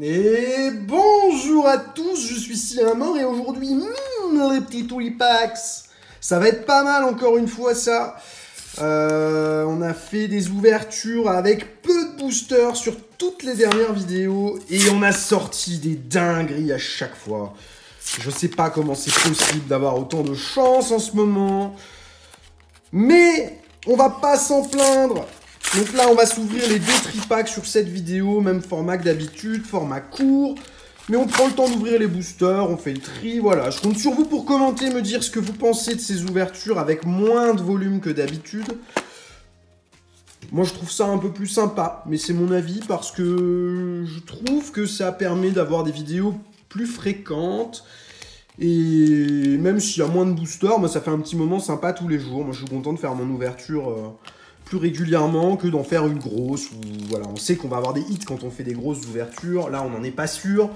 Et bonjour à tous, je suis Sylamore et aujourd'hui, les petits Twipacks, ça va être pas mal encore une fois ça. On a fait des ouvertures avec peu de boosters sur toutes les dernières vidéos et on a sorti des dingueries à chaque fois. Je sais pas comment c'est possible d'avoir autant de chance en ce moment, mais on va pas s'en plaindre. Donc là, on va s'ouvrir les deux tripacks sur cette vidéo, même format que d'habitude, format court. Mais on prend le temps d'ouvrir les boosters, on fait le tri, voilà. Je compte sur vous pour commenter, me dire ce que vous pensez de ces ouvertures avec moins de volume que d'habitude. Moi, je trouve ça un peu plus sympa, mais c'est mon avis parce que je trouve que ça permet d'avoir des vidéos plus fréquentes. Et même s'il y a moins de boosters, moi, ça fait un petit moment sympa tous les jours. Moi, je suis content de faire mon ouverture plus régulièrement que d'en faire une grosse. Ou, voilà, on sait qu'on va avoir des hits quand on fait des grosses ouvertures. Là, on n'en est pas sûr.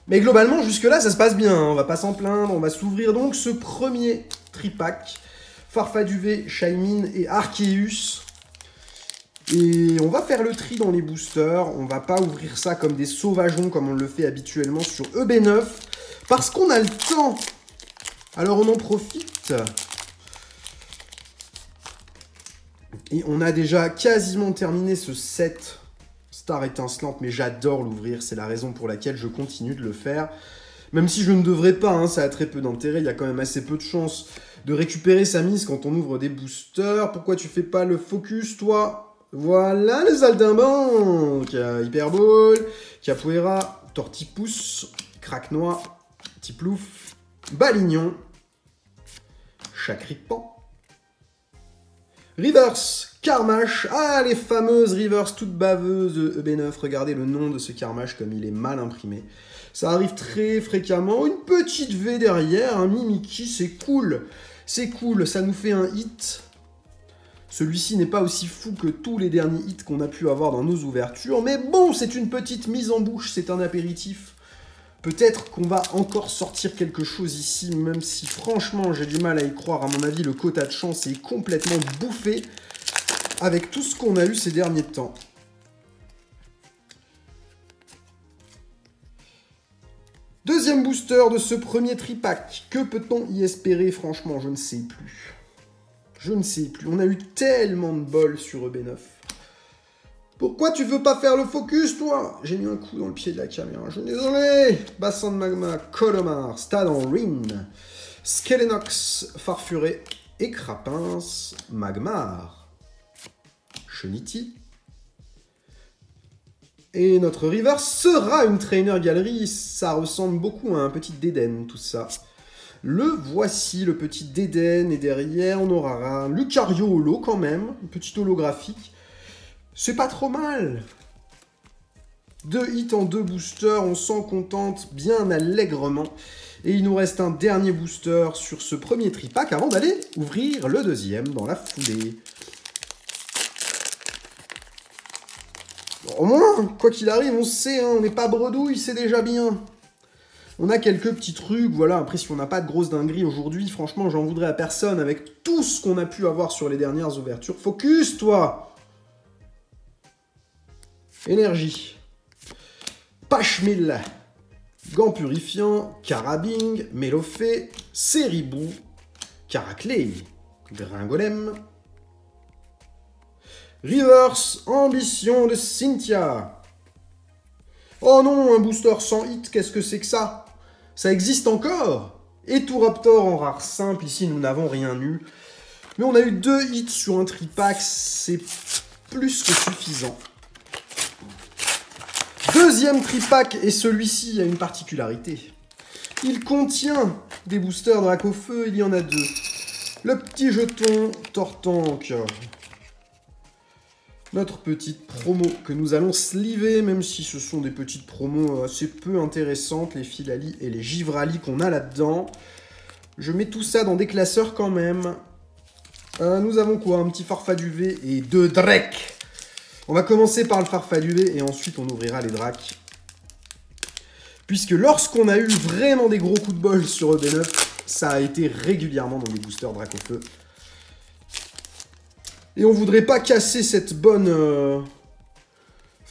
Mais globalement, jusque-là, ça se passe bien. Hein. On va pas s'en plaindre. On va s'ouvrir donc ce premier tripack. Farfaduvé, Shaymin et Arceus. Et on va faire le tri dans les boosters. On va pas ouvrir ça comme des sauvageons comme on le fait habituellement sur EB9. Parce qu'on a le temps. Alors on en profite. Et on a déjà quasiment terminé ce set Star étincelante, mais j'adore l'ouvrir, c'est la raison pour laquelle je continue de le faire. Même si je ne devrais pas, hein, ça a très peu d'intérêt, il y a quand même assez peu de chances de récupérer sa mise quand on ouvre des boosters. Pourquoi tu fais pas le focus, toi? Voilà les Aldimbanques, Hyperball, Capoeira, Tortipousse, Craquenois, Tiplouf, Balignon, Chacripan, Reverse, Carmache, ah les fameuses Reverse toutes baveuses de EB9, regardez le nom de ce Carmache comme il est mal imprimé. Ça arrive très fréquemment, une petite V derrière, un Mimikyu, c'est cool, ça nous fait un hit. Celui-ci n'est pas aussi fou que tous les derniers hits qu'on a pu avoir dans nos ouvertures, mais bon, c'est une petite mise en bouche, c'est un apéritif. Peut-être qu'on va encore sortir quelque chose ici, même si franchement j'ai du mal à y croire. À mon avis, le quota de chance est complètement bouffé avec tout ce qu'on a eu ces derniers temps. Deuxième booster de ce premier tripack. Que peut-on y espérer? Franchement, je ne sais plus. Je ne sais plus. On a eu tellement de bol sur EB9. Pourquoi tu veux pas faire le focus, toi? J'ai mis un coup dans le pied de la caméra, je suis désolé. Bassin de magma, Colomar, Stadanrin, Skelenox, Farfuré et Crapins, Magmar, Cheniti. Et notre river sera une Trainer Gallery, ça ressemble beaucoup à un petit Dédenne, tout ça. Le voici, le petit Dédenne, et derrière on aura un Lucario holo quand même, un petit holographique. C'est pas trop mal. 2 hits en 2 boosters, on s'en contente bien allègrement. Et il nous reste un dernier booster sur ce premier tripack avant d'aller ouvrir le deuxième dans la foulée. Au moins, quoi qu'il arrive, on sait, hein, on n'est pas bredouille, c'est déjà bien. On a quelques petits trucs, voilà, après si on n'a pas de grosses dingueries aujourd'hui, franchement, j'en voudrais à personne avec tout ce qu'on a pu avoir sur les dernières ouvertures. Focus, toi! Énergie, Pachemille, Gant Purifiant, Carabing, Mélofée, Seribou, Caraclé, Gringolem, Reverse, Ambition de Cynthia. Oh non, un booster sans hit, qu'est-ce que c'est que ça? Ça existe encore? Et tout Raptor en rare simple, ici nous n'avons rien eu. Mais on a eu 2 hits sur un tripack, c'est plus que suffisant. Deuxième tripack, et celui-ci a une particularité. Il contient des boosters Dracofeu, il y en a 2. Le petit jeton Tortank. Notre petite promo que nous allons sliver, même si ce sont des petites promos assez peu intéressantes, les Filali et les Givrali qu'on a là-dedans. Je mets tout ça dans des classeurs quand même. Nous avons quoi? Un petit Farfaduvé et 2 Drake. On va commencer par le Farfaduvé et ensuite on ouvrira les Dracs. Puisque lorsqu'on a eu vraiment des gros coups de bol sur EB9, ça a été régulièrement dans les boosters Dracofeu. Et on voudrait pas casser cette bonne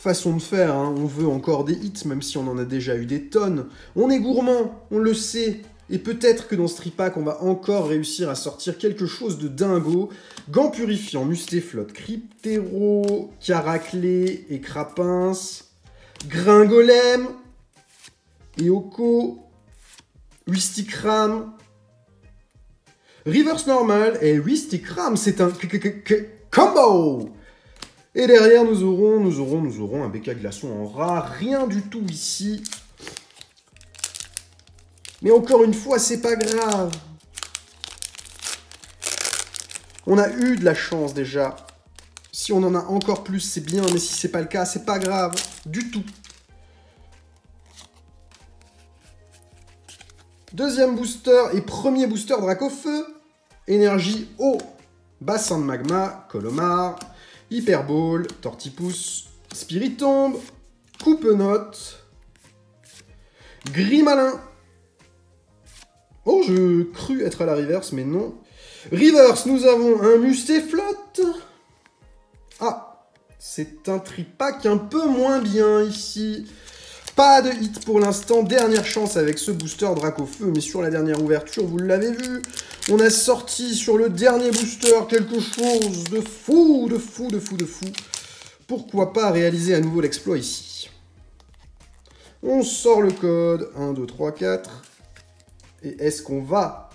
façon de faire, hein. On veut encore des hits, même si on en a déjà eu des tonnes. On est gourmand, on le sait. Et peut-être que dans ce tripack, on va encore réussir à sortir quelque chose de dingo. Gants purifiants, Mustéflotte, Cryptéro, Caraclé et Crapins, Gringolem, Eoko, Wistikram, Reverse Normal et Wistikram, c'est un combo. Et derrière, nous aurons un BK Glaçon en rare, rien du tout ici. Mais encore une fois, c'est pas grave. On a eu de la chance déjà. Si on en a encore plus, c'est bien, mais si c'est pas le cas, c'est pas grave du tout. Deuxième booster et premier booster Dracofeu. Énergie eau, bassin de magma, Colomar, Hyperball, Tortipousse, Spiritombe, Coupe-Note, Grimalin. Oh, je crus être à la reverse, mais non. Reverse, nous avons un Mustéflotte. Ah, c'est un tripack un peu moins bien ici. Pas de hit pour l'instant, dernière chance avec ce booster Dracofeu, mais sur la dernière ouverture, vous l'avez vu, on a sorti sur le dernier booster quelque chose de fou, de fou, de fou, de fou. Pourquoi pas réaliser à nouveau l'exploit ici? On sort le code, 1, 2, 3, 4. Et est-ce qu'on va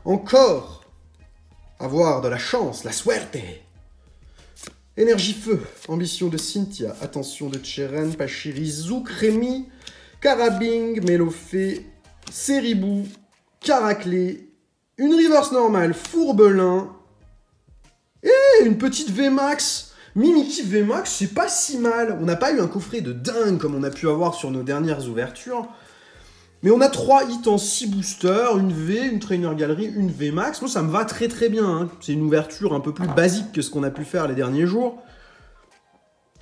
encore avoir de la chance, la suerte? Énergie feu, ambition de Cynthia, attention de Cheren, Pachiri, Zouk, Rémi, Karabing, Mélofée, Seribou, Caraclé, une reverse normale, Fourbelin, et une petite VMAX. Mimikif VMAX, c'est pas si mal. On n'a pas eu un coffret de dingue comme on a pu avoir sur nos dernières ouvertures. Mais on a 3 hits en 6 boosters, une V, une Trainer Gallery, une VMAX. Moi, ça me va très très bien. Hein. C'est une ouverture un peu plus basique que ce qu'on a pu faire les derniers jours.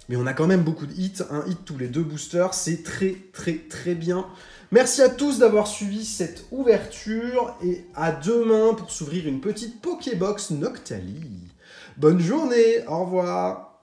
Mais on a quand même beaucoup de hits. Un hit tous les 2 boosters, c'est très très très bien. Merci à tous d'avoir suivi cette ouverture. Et à demain pour s'ouvrir une petite Pokébox Noctali. Bonne journée, au revoir.